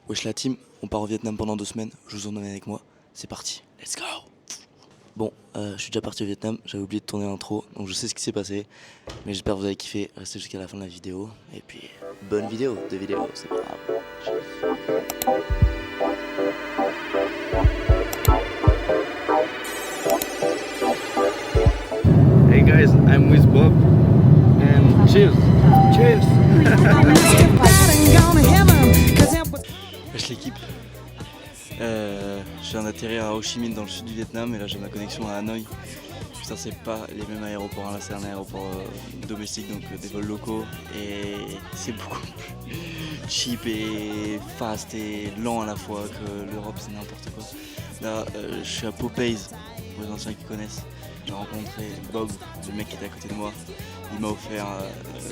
Wesh la team, on part au Vietnam pendant 2 semaines, je vous emmène avec moi, c'est parti, let's go. Bon, je suis déjà parti au Vietnam, j'avais oublié de tourner l'intro, donc je sais ce qui s'est passé, mais j'espère que vous avez kiffé, restez jusqu'à la fin de la vidéo, et puis bonne vidéo, c'est pas grave. Hey guys, I'm with Bob, and cheers! Cheers! Wesh l'équipe, je viens d'atterrir à Ho Chi Minh dans le sud du Vietnam et là j'ai ma connexion à Hanoï. Putain, c'est pas les mêmes aéroports, là c'est un aéroport domestique, donc des vols locaux, et c'est beaucoup plus cheap et fast et lent à la fois que l'Europe, c'est n'importe quoi. Là je suis à Popeyes, pour les anciens qui connaissent. J'ai rencontré Bob, le mec qui était à côté de moi. Il m'a offert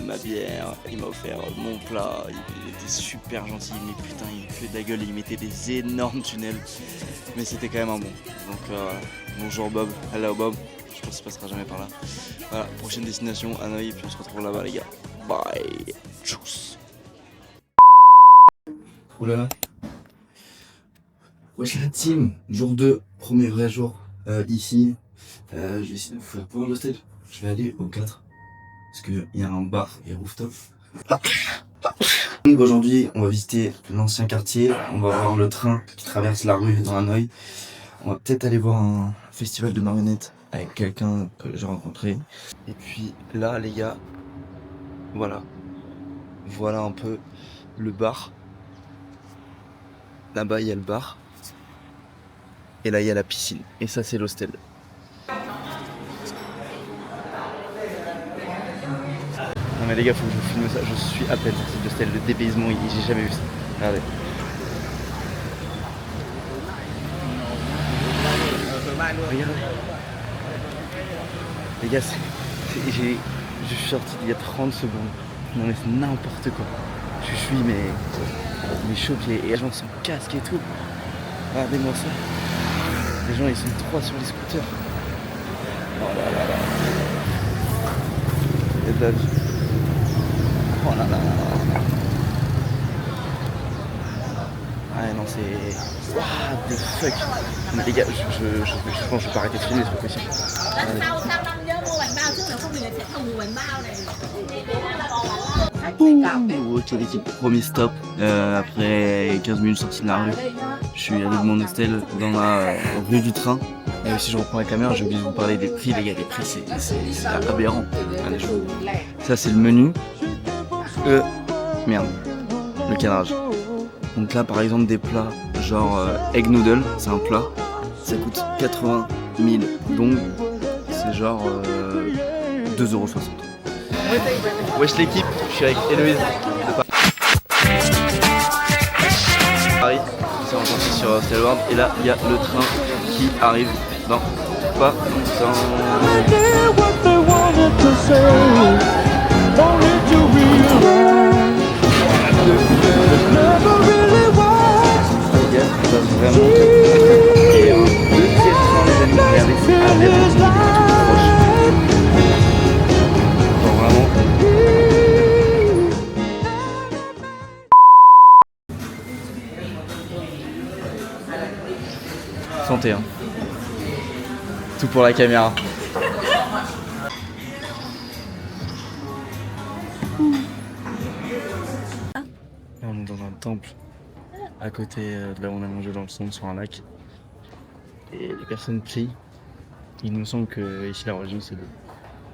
ma bière, il m'a offert mon plat, il était super gentil, mais putain il fait de la gueule et il mettait des énormes tunnels. Mais c'était quand même un bon. Donc bonjour Bob, hello Bob, je pense qu'il passera jamais par là. Voilà, prochaine destination, Hanoï, puis on se retrouve là-bas les gars. Bye, tchuss. Oulala. Wesh la team, jour 2, premier vrai jour ici. Je vais essayer de vous faire pour l'hostel. Je vais aller au 4 parce qu'il y a un bar et rooftop. Donc aujourd'hui, on va visiter l'ancien quartier. On va voir le train qui traverse la rue dans Hanoï. On va peut-être aller voir un festival de marionnettes avec quelqu'un que j'ai rencontré. Et puis là, les gars, voilà un peu le bar. Là-bas, il y a le bar. Et là, il y a la piscine. Et ça, c'est l'hostel. Non mais les gars, faut que je vous filme ça, je suis à peine sorti de l'hostel, le dépaysement, j'ai jamais vu ça. Regardez. Regardez. Les gars, je suis sorti il y a 30 secondes. Non mais c'est n'importe quoi. Je suis mais choqué, et les gens sont casques et tout. Regardez-moi ça. Les gens ils sont 3 sur les scooters. Oh là là là. Et de la vie. Oh là là là là. Ah non c'est... What the fuck. Mais les gars, je pense que je vais pas arrêter de filmer, c'est pas possible. Ok l'équipe, premier stop, après 15 minutes sorti de la rue, je suis allé de mon hostel dans la rue du train. Et si je reprends la caméra, j'ai oublié de vous parler des prix, les gars, les prix c'est aberrant. Allez, ça c'est le menu. Merde, le cadrage. Donc là par exemple des plats genre egg noodle, c'est un plat, ça coûte 80 000 dong, c'est genre 2,60 €. Wesh l'équipe, je suis avec Héloïse de Paris, c'est rencontré sur Stelward et là il y a le train qui arrive dans pas longtemps. Vraiment et un deuxième train les amis, regardez c'est à l'air tout proche. Genre vraiment. Santé hein. Tout pour la caméra. Là on est dans un temple. À côté de là où on a mangé dans le centre sur un lac. Et les personnes prient. Il me semble que ici la religion c'est le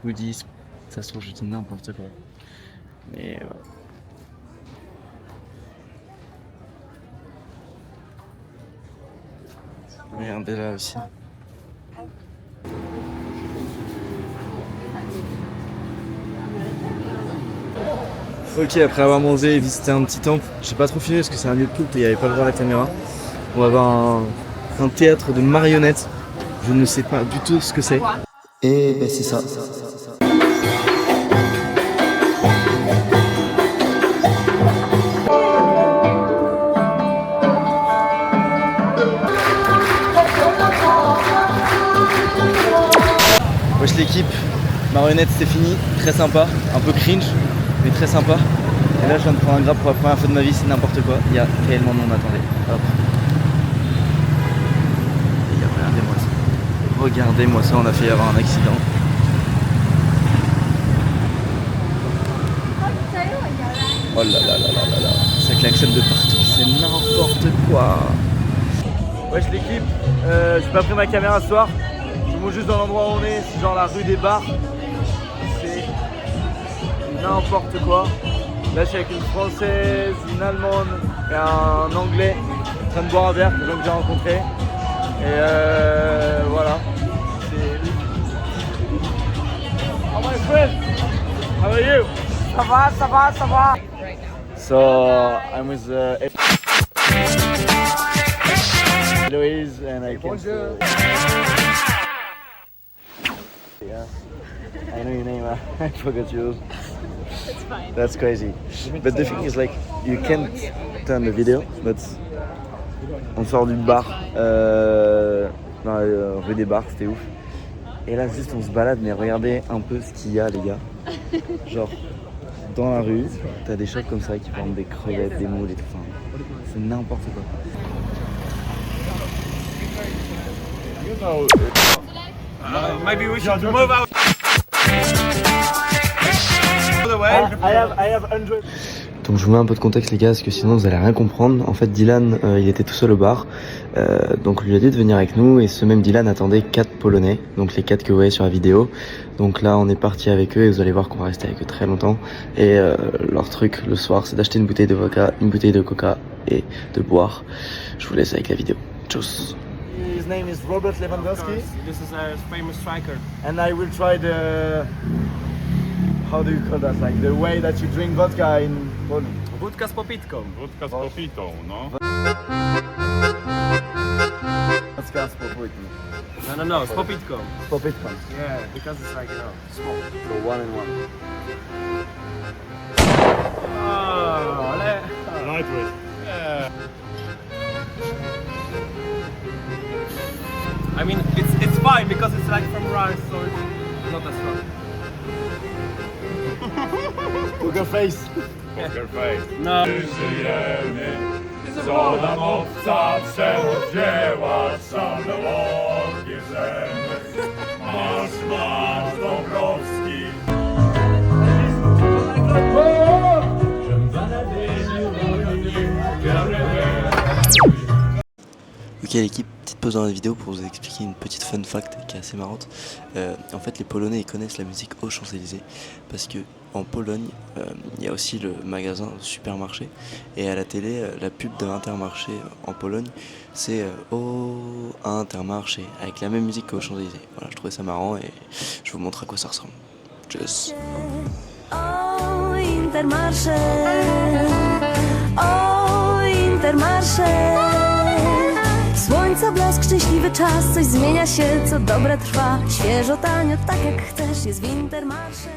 bouddhisme. Ça se trouve je dis n'importe quoi. Mais regardez là aussi. Ok, après avoir mangé et visité un petit temple, j'ai pas trop filmé parce que c'est un lieu de culte et il n'y avait pas le droit à la caméra. On va voir un théâtre de marionnettes. Je ne sais pas du tout ce que c'est. Et ben c'est ça. Wesh l'équipe, marionnette c'est fini, très sympa, un peu cringe, mais très sympa. Et là je viens de prendre un Grab pour la première fois de ma vie, c'est n'importe quoi. Il y a tellement de monde, attendez. Hop. Et regardez-moi ça. Regardez-moi ça, on a failli avoir un accident. Oh là là là là là là. Ça klaxonne de partout, c'est n'importe quoi. Wesh l'équipe, j'ai pas pris ma caméra ce soir. Je vous montre juste dans l'endroit où on est, c'est genre la rue des bars. C'est n'importe quoi. Là je suis avec une française, une allemande et un anglais en train de boire un verre, des gens que j'ai rencontrés. Et voilà. C'est... Oh my friend, how are you? Ça va, ça va, ça va. So I'm with Louise and I can yeah. I know your name, I forgot you. It's fine. That's crazy. But the thing is like you can't turn the video, but on sort du bar dans la rue des bars, c'était ouf. Et là juste on se balade, mais regardez un peu ce qu'il y a les gars. Genre dans la rue, t'as des shops comme ça qui vendent des crevettes, des moules et tout. Enfin, c'est n'importe quoi. Maybe we should move out. Donc je vous mets un peu de contexte les gars, parce que sinon vous allez rien comprendre. En fait Dylan, il était tout seul au bar, donc on lui a dit de venir avec nous, et ce même Dylan attendait 4 Polonais, donc les 4 que vous voyez sur la vidéo. Donc là on est parti avec eux, et vous allez voir qu'on va rester avec eux très longtemps. Et leur truc le soir, c'est d'acheter une bouteille de vodka, une bouteille de coca et de boire. Je vous laisse avec la vidéo. Tchuss. His name is Robert Lewandowski. This is a famous striker. And I will try the... How do you call that? Like the way that you drink vodka in Poland. Wódka z popitką. Wódka z popitą, no. Vodka z popłytką. No, z popitką. Z popytką. Yeah, because it's like, you know, small. So 1 and 1. Oh, ale... Lightweight. Yeah. I mean, it's fine because it's like from rice, so it's not as strong. Poker face. Poker face. No. Żyjemy, co nam obca przełodzieła, same łogie zemy. Masz, Dąbrowski. Ok l'équipe, petite pause dans la vidéo pour vous expliquer une petite fun fact qui est assez marrante. En fait les Polonais ils connaissent la musique aux Champs-Élysées parce que en Pologne il y a aussi le magasin, le supermarché, et à la télé la pub de l'Intermarché en Pologne c'est Oh Intermarché avec la même musique qu'aux Champs-Élysées. Voilà, je trouvais ça marrant et je vous montre à quoi ça ressemble. Tchuss. Oh Intermarché, oh Intermarché. Słońca blask, szczęśliwy czas, coś zmienia się, co dobre trwa. Świeżo, tanio, tak jak chcesz, jest w Intermarché.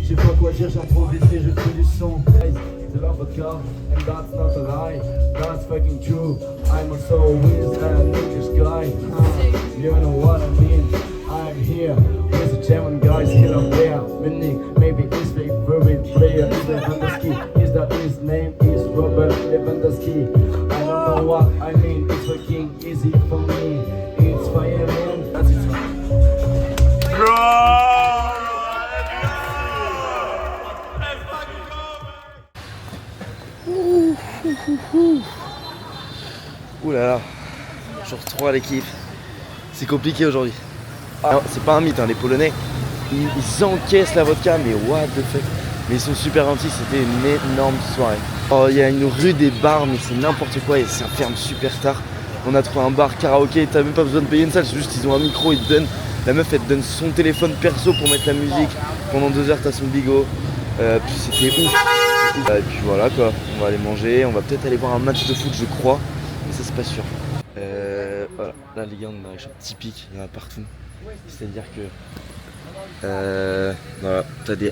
J'ai pas quoi dire, j'improvise et je fais du son. C'est la vodka, and that's not a lie. That's fucking true. I'm also a whiz and English guy. You know what I mean? I'm here with the German guys here and there. Winning, maybe his favorite player is Lewandowski. Is that his name is Robert Lewandowski? I don't know what I mean. It's fucking easy for me. It's fire, man. That's it. Ouh là là, jour 3 l'équipe, c'est compliqué aujourd'hui. Alors c'est pas un mythe, hein, les Polonais, ils encaissent la vodka, mais what the fuck. Mais ils sont super gentils, c'était une énorme soirée. Oh, il y a une rue des bars, mais c'est n'importe quoi et ça ferme super tard. On a trouvé un bar karaoké, t'as même pas besoin de payer une salle, c'est juste ils ont un micro, ils te donnent. La meuf elle te donne son téléphone perso pour mettre la musique. Pendant 2 heures t'as son bigot. C'était ouf. Et puis voilà quoi, on va aller manger, on va peut-être aller voir un match de foot je crois, mais ça c'est pas sûr. Voilà, là les gars on est dans les shops typiques, il y en a partout. C'est-à-dire que voilà, t'as des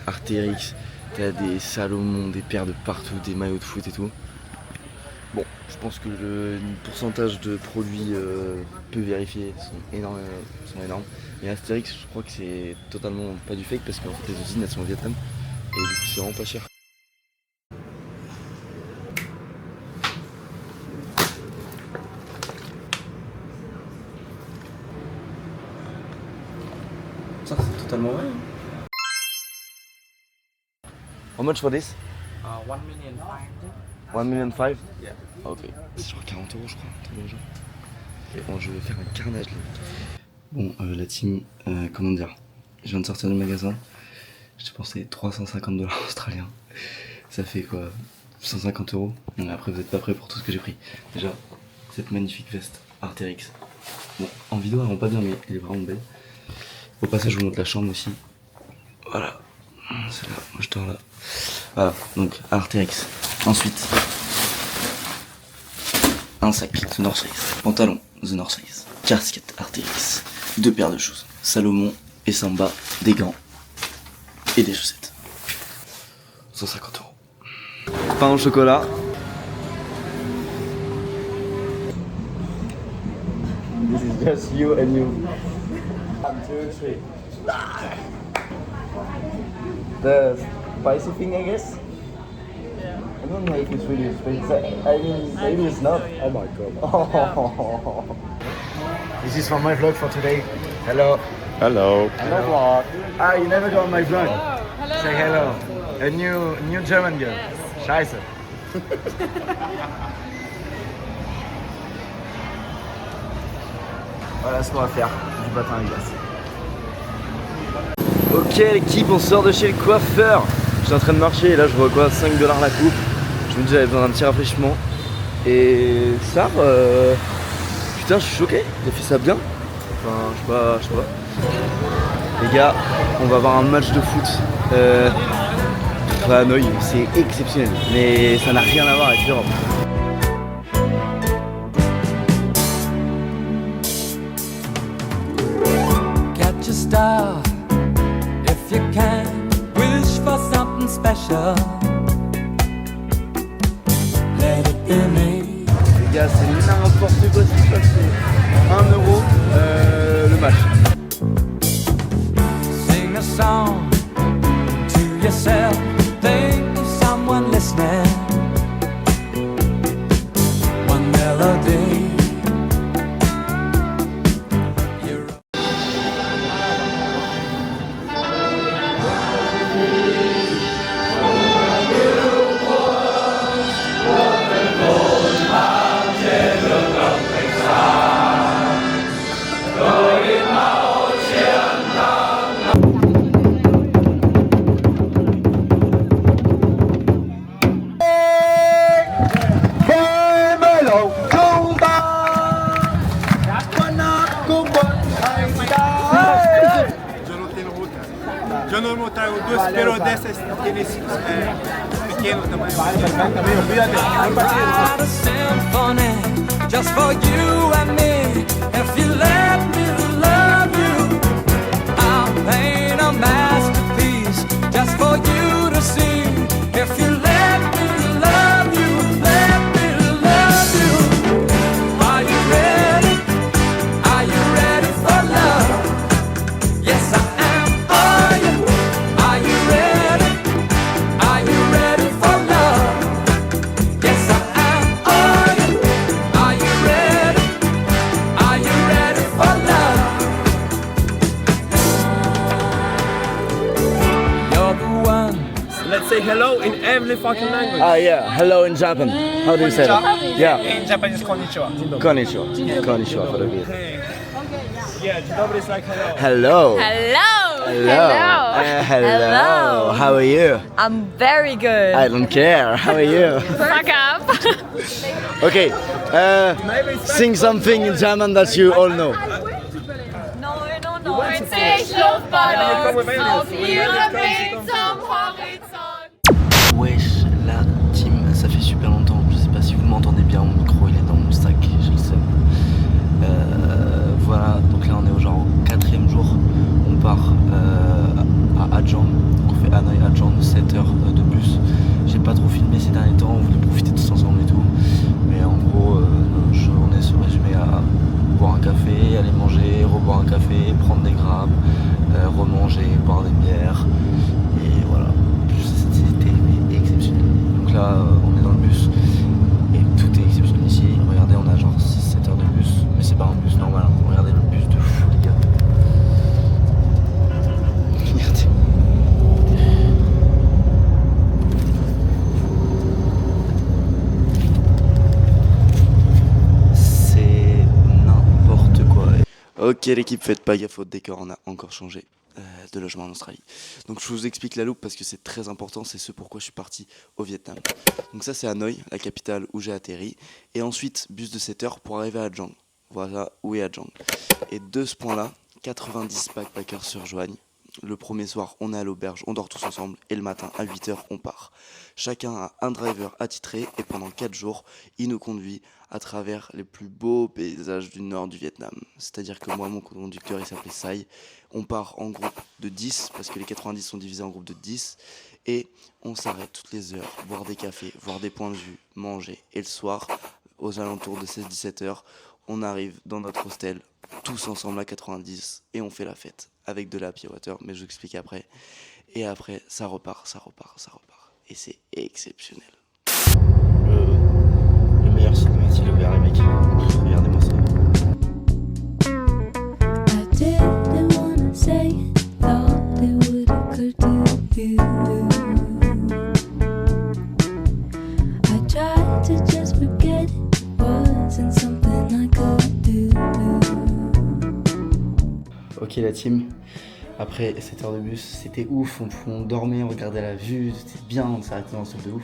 Artérix, t'as des Salomon, des paires de partout, des maillots de foot et tout. Bon, je pense que le pourcentage de produits peu vérifiés sont énormes. Et Astérix, je crois que c'est totalement pas du fake parce qu'en fait les usines elles sont au Vietnam et du coup c'est vraiment pas cher. Ça c'est totalement vrai. How much for this? 1 million 500. 1 million 5? Yeah. Ok. C'est genre 40 € je crois, un truc dans le genre. Bon, je vais faire un carnage là. Bon, la team, comment dire, je viens de sortir du magasin, j'ai dépensé 350 $ australiens. Ça fait quoi, 150 €. Donc après vous êtes pas prêts pour tout ce que j'ai pris. Déjà, cette magnifique veste Artérix. Bon, en vidéo elle rend pas bien mais elle est vraiment belle. Au passage je vous montre la chambre aussi. Voilà, c'est là, moi je dors là. Voilà, donc Artérix. Ensuite, un sac The North Face, pantalon The North Face, casquette Artérix, 2 paires de choses, Salomon et Samba, des gants et des chaussettes. 150 €. Pain au chocolat. This is just you and you. 1, 2, 3. The spicy thing, I guess. I don't know if it's really spicy. I mean, maybe it's not. Oh my god. This is for my vlog for today. Hello. Hello. Hello vlog. Ah, you never go on my vlog. Hello. Say hello. A new German girl. Scheiße. Voilà ce qu'on va faire, du patin à glace. Ok l'équipe, on sort de chez le coiffeur. Je suis en train de marcher et là je vois quoi, 5 $ la coupe. Je me dis j'avais besoin d'un petit rafraîchissement. Et ça, putain je suis choqué, il a fait ça bien. Enfin je sais pas. Les gars, on va avoir un match de foot à Hanoï, c'est exceptionnel. Mais ça n'a rien à voir avec l'Europe. Catch a star if you can. Wish for something special. Let it be me. Les gars, c'est n'importe quoi ce qui se passe. C'est 1 € le match. Sing a song to yourself. Think of someone listening. One melody. Eu não montar o doce, pero dessas tênis pequeno também. Write a symphony just for you and me. If you let me love you, I'll paint a masterpiece just for you to see. If you let me love you, let me love you. Are you ready? Are you ready for love? Yes, I am. Are you? Are you ready? Are you ready for love? Yes, I am. Are you? Are you ready? Are you ready for love? You're the one. Let's say hello in every fucking language. Ah yeah, hello in Japan. How do you say that? Yeah. In Japanese, konnichiwa. Konnichiwa. Konnichiwa for the beer. Yeah, dzień dobry is like hello. Hello. Hello. Hello. Hello. How are you? I'm very good. I don't care. How are you? Fuck up. Okay. Sing something in German that you all know. No. Ich Luftballons auf ihrem Weg zum Horizont. pas trop filmer ces derniers temps, on voulait profiter tous ensemble et tout. Mais en gros, nos journées se résumaient à boire un café, aller manger, reboire un café, prendre des grappes, remanger, boire des bières. Et voilà, c'était exceptionnel. Donc là, on est dans le bus et tout est exceptionnel ici. Regardez, on a genre 6-7 heures de bus, mais c'est pas un bus normal. Hein. Regardez le bus de fou, les gars. Regardez. C'est n'importe quoi. Ok l'équipe, faites pas gaffe au décor, on a encore changé de logement en Australie. Donc je vous explique la loupe parce que c'est très important, c'est ce pourquoi je suis parti au Vietnam. Donc ça c'est Hanoï, la capitale où j'ai atterri. Et ensuite, bus de 7 heures pour arriver à Jong. Voilà où est à Jong. Et de ce point là, 90 backpackers se rejoignent. Le premier soir, on est à l'auberge, on dort tous ensemble. Et le matin, à 8 heures, on part. Chacun a un driver attitré et pendant 4 jours, il nous conduit à travers les plus beaux paysages du nord du Vietnam. C'est-à-dire que moi, mon conducteur, il s'appelait Sai. On part en groupe de 10, parce que les 90 sont divisés en groupes de 10. Et on s'arrête toutes les heures, boire des cafés, voir des points de vue, manger. Et le soir, aux alentours de 16-17 heures, on arrive dans notre hostel, tous ensemble à 90, et on fait la fête. Avec de la happy water, mais je vous explique après. Et après, ça repart. Et c'est exceptionnel. Le meilleur cinématique, le verre, mec. Regardez-moi ça. Ok la team, après 7 heures de bus, c'était ouf, on dormait, on regardait la vue, c'était bien, on s'arrêtait dans le stop de ouf.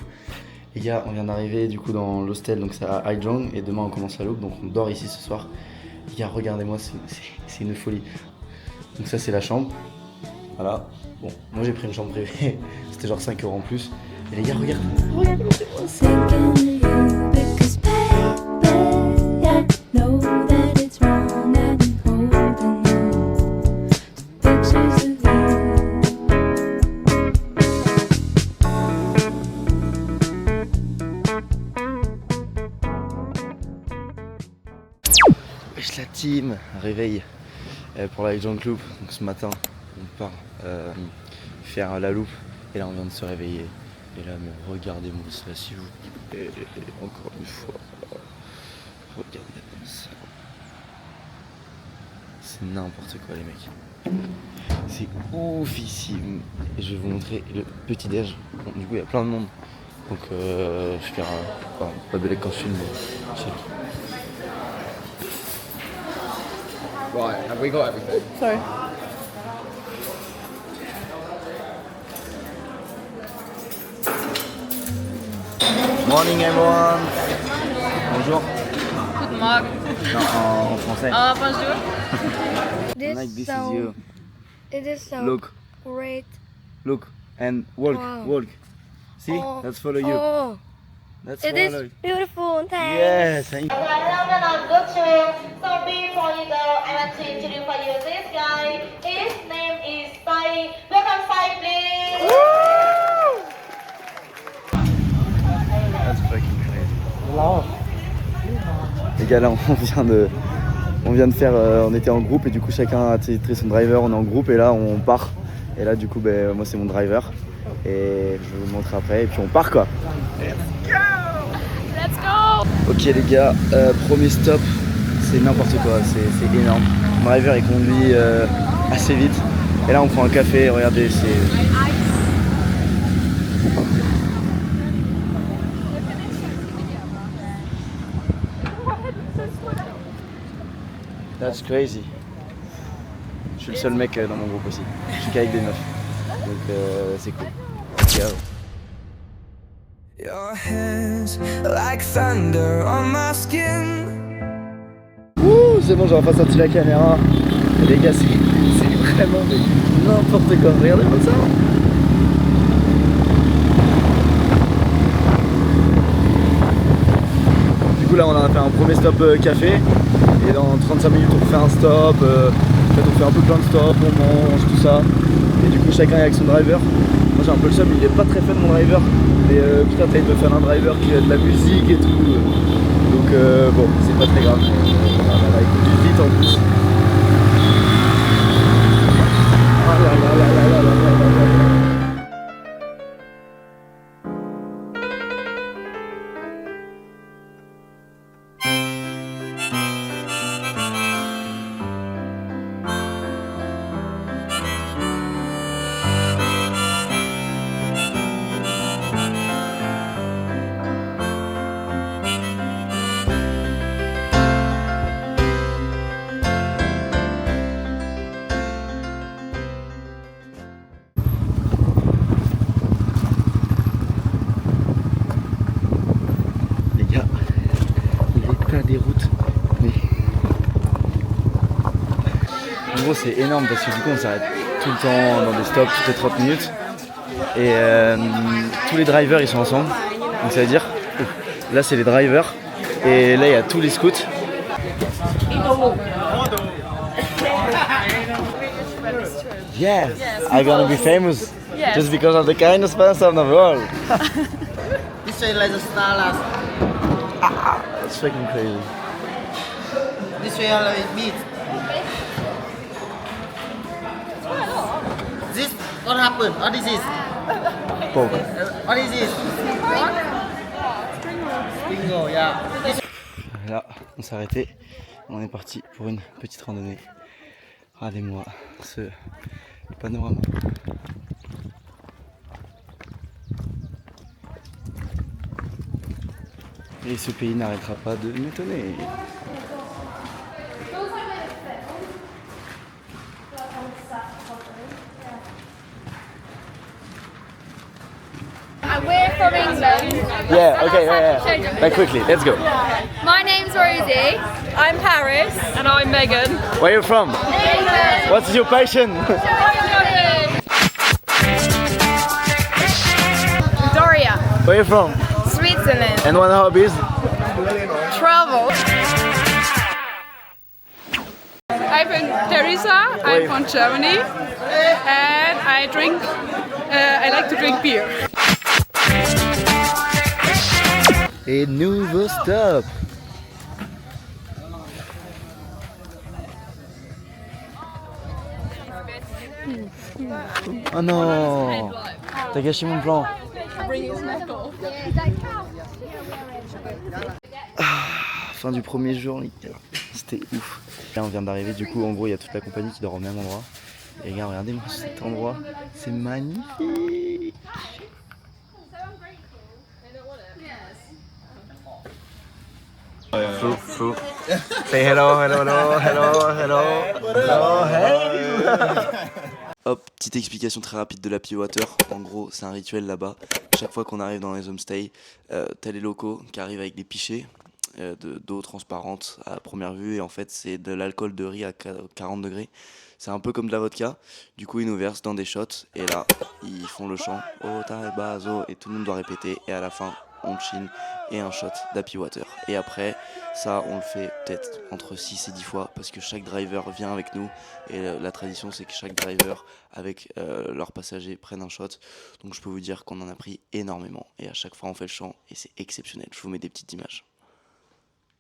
Les gars, on vient d'arriver du coup dans l'hostel, donc c'est à Hai Jong, et demain on commence la loupe, donc on dort ici ce soir. Les gars, regardez-moi, c'est une folie. Donc ça c'est la chambre, voilà. Bon, moi j'ai pris une chambre privée, c'était genre 5 € en plus. Et les gars, regardez-moi. Wesh la team, réveil pour la Hai Jong Loop. Donc ce matin on part faire la loupe et là on vient de se réveiller. Et là mais regardez-moi ça s'il vous plaît, encore une fois. Regardez-moi ça. C'est n'importe quoi les mecs. C'est oufissime. Et je vais vous montrer le petit déj. Bon, du coup il y a plein de monde. Donc je vais faire pas de quand je filme mais check. Right, have we got everything? Sorry. Morning everyone. Bonjour. Guten Morgen. Non, en français. Bonjour. Like this is you. It is so Look, great. look, and walk, Wow. walk. See, Oh. let's follow you. Oh, Let's it follow. is beautiful. Thanks. Yes, thank you. Good trip. So before you go, I want to introduce for you this guy. His name is Sai. Welcome Sai, please. That's fucking crazy. Les gars, là, on vient de faire, on était en groupe et du coup chacun a attitré son driver, on est en groupe et là on part. Et là du coup, moi c'est mon driver et je vais vous montrer après et puis on part quoi. Let's go. Ok les gars, premier stop, c'est n'importe quoi, c'est énorme. Le driver il conduit assez vite et là on prend un café, regardez c'est... That's crazy. Je suis le seul mec dans mon groupe aussi, je suis qu'avec des meufs, donc c'est cool. Let's go. Your hands like thunder on my skin. Ouh, c'est bon, j'ai enfin sorti la caméra. Et les gars, c'est vraiment n'importe quoi. Regardez-moi ça. Du coup, là, on a fait un premier stop café. Et dans 35 minutes, on fait un stop. En fait, on fait un peu plein de stops, on mange, tout ça. Et du coup, chacun est avec son driver. Moi j'ai un peu le seum, il est pas très fun mon driver. Mais putain, t'as de me faire un driver qui a de la musique et tout. Donc bon, c'est pas très grave. Il conduit vite en plus. Ah là là là là là là là là. Des routes, mais en gros c'est énorme parce que du coup on s'arrête tout le temps dans des stops toutes les 30 minutes et tous les drivers ils sont ensemble, donc ça veut dire là c'est les drivers et là il y a tous les scouts. Yeah, I'm gonna be famous just because of the kindest person in the world. This way like the stars. It's freaking crazy. This way all it beats. This what happened? What is this? What is this? Bingo, yeah. Là, on s'est arrêté. On est parti pour une petite randonnée. Regardez-moi ce panorama. Et ce pays n'arrêtera pas de m'étonner. We're from England. Yeah, okay, yeah. Like quickly, let's go. My name's Rosie. I'm Paris. And I'm Megan. Where are you from? England. What's your passion? Doria. Where are you from? Switzerland. And what hobbies? Travel. I'm Teresa. I'm from Germany. And I like to drink beer. Et nouveau stop. Oh non, t'as gâché mon plan. Fin du premier jour, c'était ouf. Là on vient d'arriver, du coup en gros il y a toute la compagnie qui dort au même endroit. Et les gars, regardez-moi cet endroit, c'est magnifique. Fou. Say hello. Hop, petite explication très rapide de l'Happy Water. En gros, c'est un rituel là-bas. Chaque fois qu'on arrive dans les homestays, t'as les locaux qui arrivent avec des pichets d'eau transparente à première vue. Et en fait, c'est de l'alcool de riz à 40 degrés. C'est un peu comme de la vodka. Du coup, ils nous versent dans des shots. Et là, ils font le chant « Ota et Bazo » et tout le monde doit répéter. Et à la fin, on chine et un shot d'Happy Water. Et après, ça, on le fait peut-être entre 6 et 10 fois parce que chaque driver vient avec nous. Et la tradition, c'est que chaque driver, avec leurs passagers, prennent un shot. Donc, je peux vous dire qu'on en a pris énormément. Et à chaque fois, on fait le chant et c'est exceptionnel. Je vous mets des petites images.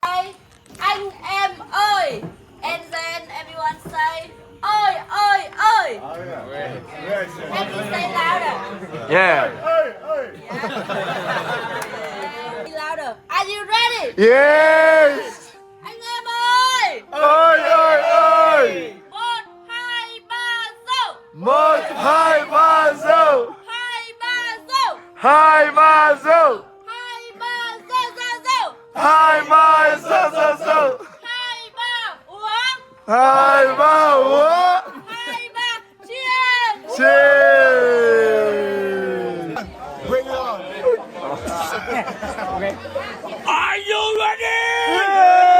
Anh em ơi, and then everyone say oi oi oi. And you say louder. Yeah. Louder. Are you ready? Yes. Anh em ơi. Oi. Một hai ba dâu. Một hai ba dâu. Hai ba dâu. Hai ba dâu. Hai ba dâu dâu dâu. Hai ba dâu dâu. Hai ba uống. Hai ba uống. Hai ba cheers. Cheers. Bring it on. Are you ready? Yes.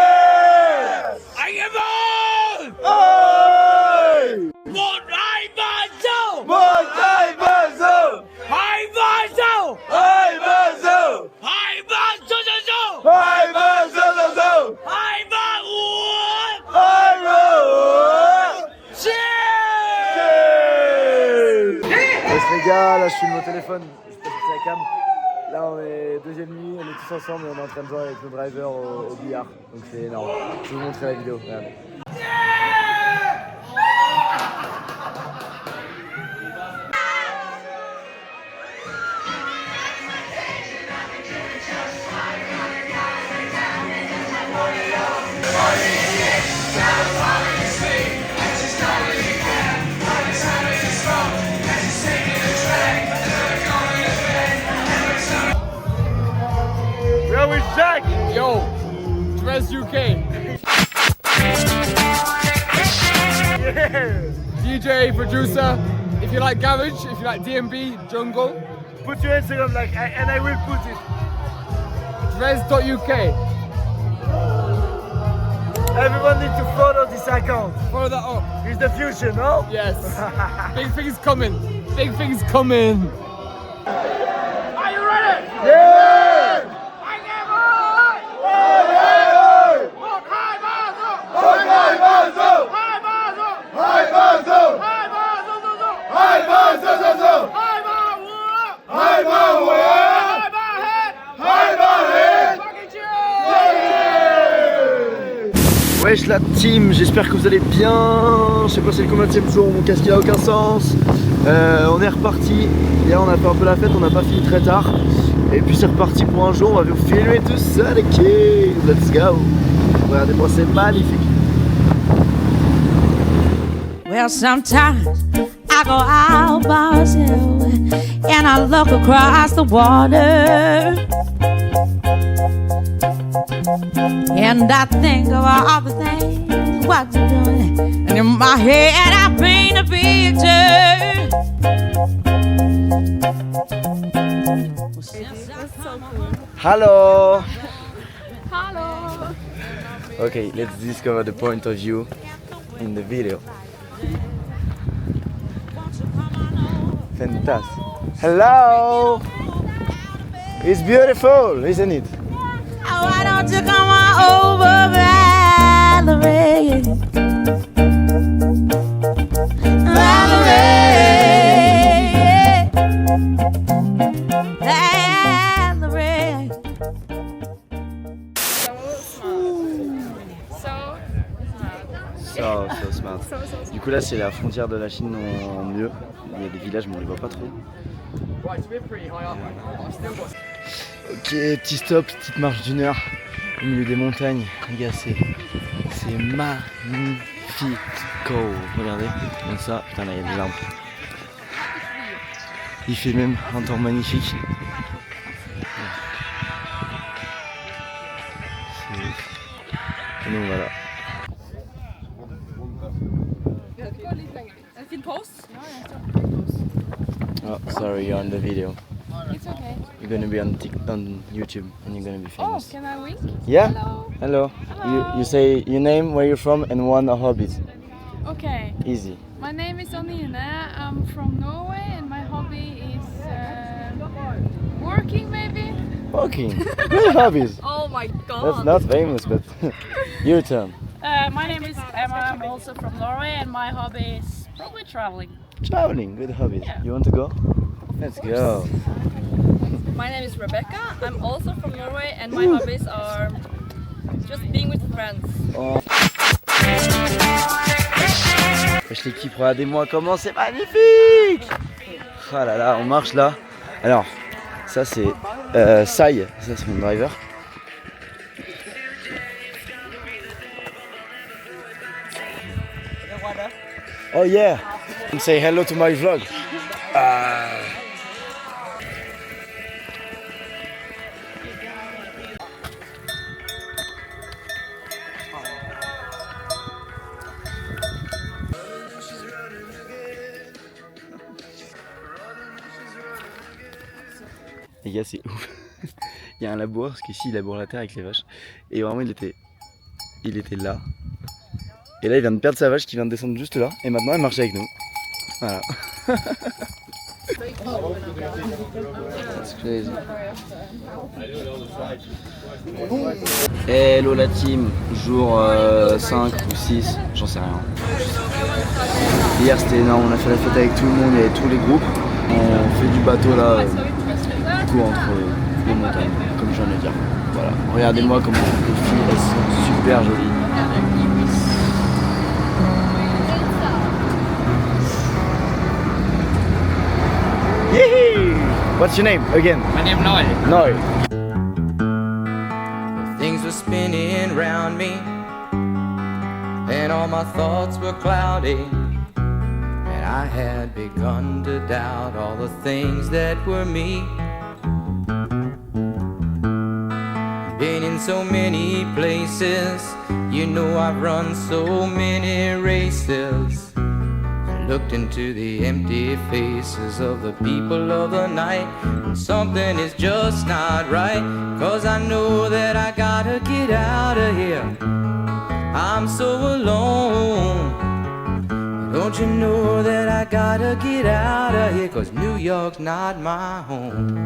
I am on! Oi. Một hai ba dâu! Một hai ba dâu. Hai ba dâu! Hai ba dâu. Hai ba dâu dâu dâu! Hai ba dâu dâu dâu. Hai ba uống! Hai ba uống. Cheers! Yes les gars, là je filme au téléphone, je passe la cam. Là on est deuxième nuit, on est tous ensemble et on est en train de jouer avec nos drivers au billard. Donc c'est énorme. Je vais vous montrer la vidéo. Regardez. We're with Jack! Yo, Dress UK. DJ, producer. If you like garage, if you like D&B, jungle, Put your Instagram like, and I will put it. Dress.uk. Everyone needs to follow this account. Follow that up. It's the future, no? Yes. Big things coming. Big things coming. Are you ready? Yeah! I never! Wesh la team, j'espère que vous allez bien. Je sais pas c'est le combienième jour, mon casque il a aucun sens. On est reparti, hier on a fait un peu la fête, on n'a pas fini très tard. Et puis c'est reparti pour un jour, on va vous filmer tout ça les kids. Let's go. Regardez-moi, c'est magnifique. Well, sometimes I go out by myself and I look across the water and I think of all the things what you're doing, and in my head I paint a picture. Hello. Hello. Okay, let's discover the point of view in the video. Fantastic. Hello. It's beautiful, isn't it? Oh, why don't you come on over, Valerie? Valerie. Valerie. So smart. Du coup là c'est la frontière de la Chine en mieux. Il y a des villages mais on les voit pas trop. Ok, petit stop, petite marche d'1 heure au milieu des montagnes. Les gars, c'est magnifique. Regardez, donc ça, putain là il y a des arbres. Il fait même un temps magnifique. Et nous voilà. Oh, sorry, you're on the video. It's okay. You're gonna be on YouTube and you're gonna be famous. Oh, can I wink? Yeah? Hello. Hello. You say your name, where you're from, and one hobbies. Okay. Easy. My name is Anine. I'm from Norway and my hobby is working maybe. Walking. Good hobbies. Oh my god. That's not famous, but your turn. My name is Emma. I'm also from Norway and my hobby is probably traveling. Traveling, good hobbies. Yeah. You want to go? Let's go. My name is Rebecca. I'm also from Norway and my hobbies are just being with friends. Oh. Wesh l'équipe, regardez-moi comment c'est magnifique. Oh là là, on marche là. Alors, ça c'est Sai, ça c'est mon driver. Oh yeah, and say hello to my vlog. Les gars, c'est ouf. Il y a un laboureur, parce qu'ici il laboure la terre avec les vaches. Et vraiment il était là. Et là il vient de perdre sa vache qui vient de descendre juste là. Et maintenant elle marche avec nous. Voilà. That's crazy. Hello la team, jour 5 ou 6, j'en sais rien. Hier c'était énorme, on a fait la fête avec tout le monde, il y avait tous les groupes. On fait du bateau là, du coup entre les montagnes, comme je viens de le dire. Voilà, regardez-moi comment les filles, elles sont super jolies. Yee! What's your name again? My name Noy. Noy. Things were spinning round me, and all my thoughts were cloudy, and I had begun to doubt all the things that were me. Been in so many places, you know I've run so many races, and looked into the empty faces of the people of the night, and something is just not right, 'cause I know that I gotta get out of here. I'm so alone. Don't you know that I gotta get out of here, 'cause New York's not my home.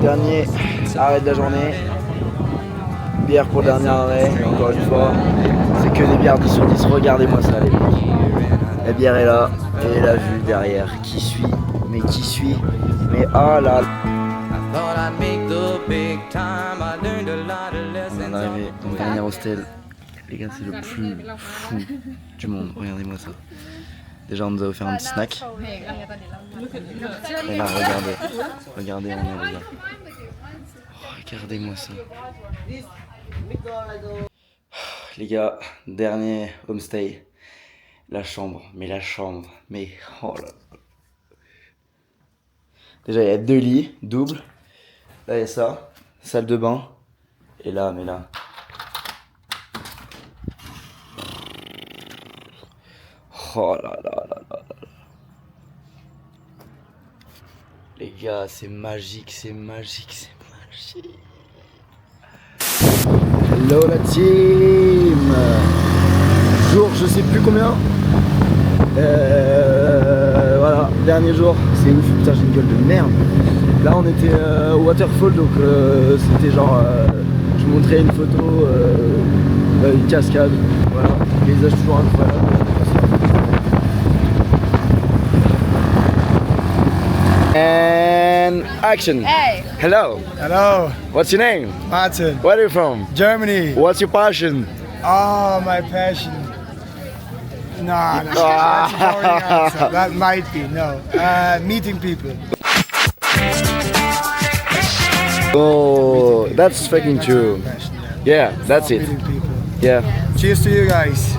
Dernier arrêt de la journée. Bière pour le dernier arrêt. Et encore une fois, c'est que des bières 10 sur 10. Regardez-moi ça, les mecs. La bière est là. Et la vue derrière. Qui suit? Mais qui suit? Mais ah là. On est arrivé dans le dernier hostel. Les gars, c'est le plus fou du monde. Regardez-moi ça. Déjà, on nous a offert un petit snack. Et là, regardez. Regardez, on est les gars. Oh, regardez-moi ça. Les gars, dernier homestay. La chambre. Mais la chambre. Mais oh là. Déjà, il y a 2 lits, double. Là, il y a ça. Salle de bain. Et là, mais là. Oh là là là là là. Les gars, c'est magique, c'est magique, c'est magique. Hello la team. Jour, je sais plus combien. Voilà, dernier jour, c'est ouf, putain j'ai une gueule de merde. Là on était au waterfall, donc c'était genre, je vous montrais une photo, une cascade, voilà, paysage toujours incroyable. And action. Hey. Hello. Hello. What's your name? Martin. Where are you from? Germany. What's your passion? Oh, my passion. Nah, that's a boring answer. That might be, no. Meeting people. Oh, that's fucking true. Yeah, that's it. Meeting people. Yeah. Cheers to you guys.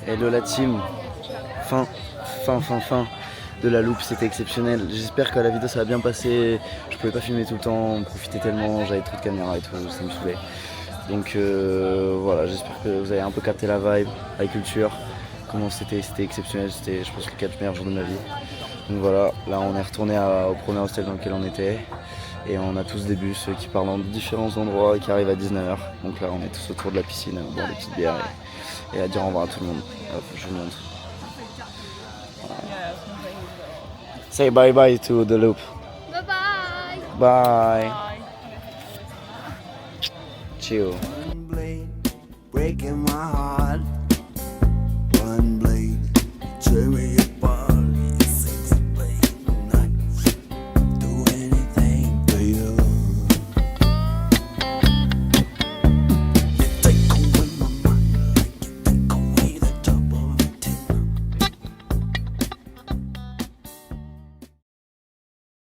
Hello la team, fin de la loupe, c'était exceptionnel. J'espère que la vidéo ça va bien passer. Je pouvais pas filmer tout le temps, on profitait tellement, j'avais trop de caméras et tout, ça me saoulait. Donc voilà, j'espère que vous avez un peu capté la vibe, la culture, comment c'était exceptionnel, c'était je pense les 4 meilleurs jours de ma vie. Donc voilà, là on est retourné au premier hostel dans lequel on était. Et on a tous des bus qui partent dans différents endroits et qui arrivent à 19h. Donc là on est tous autour de la piscine à boire des petites bières et à dire au revoir à tout le monde. Hop, je vous montre. Say bye bye to the loop. Bye bye. Bye. Chill. Breaking my heart.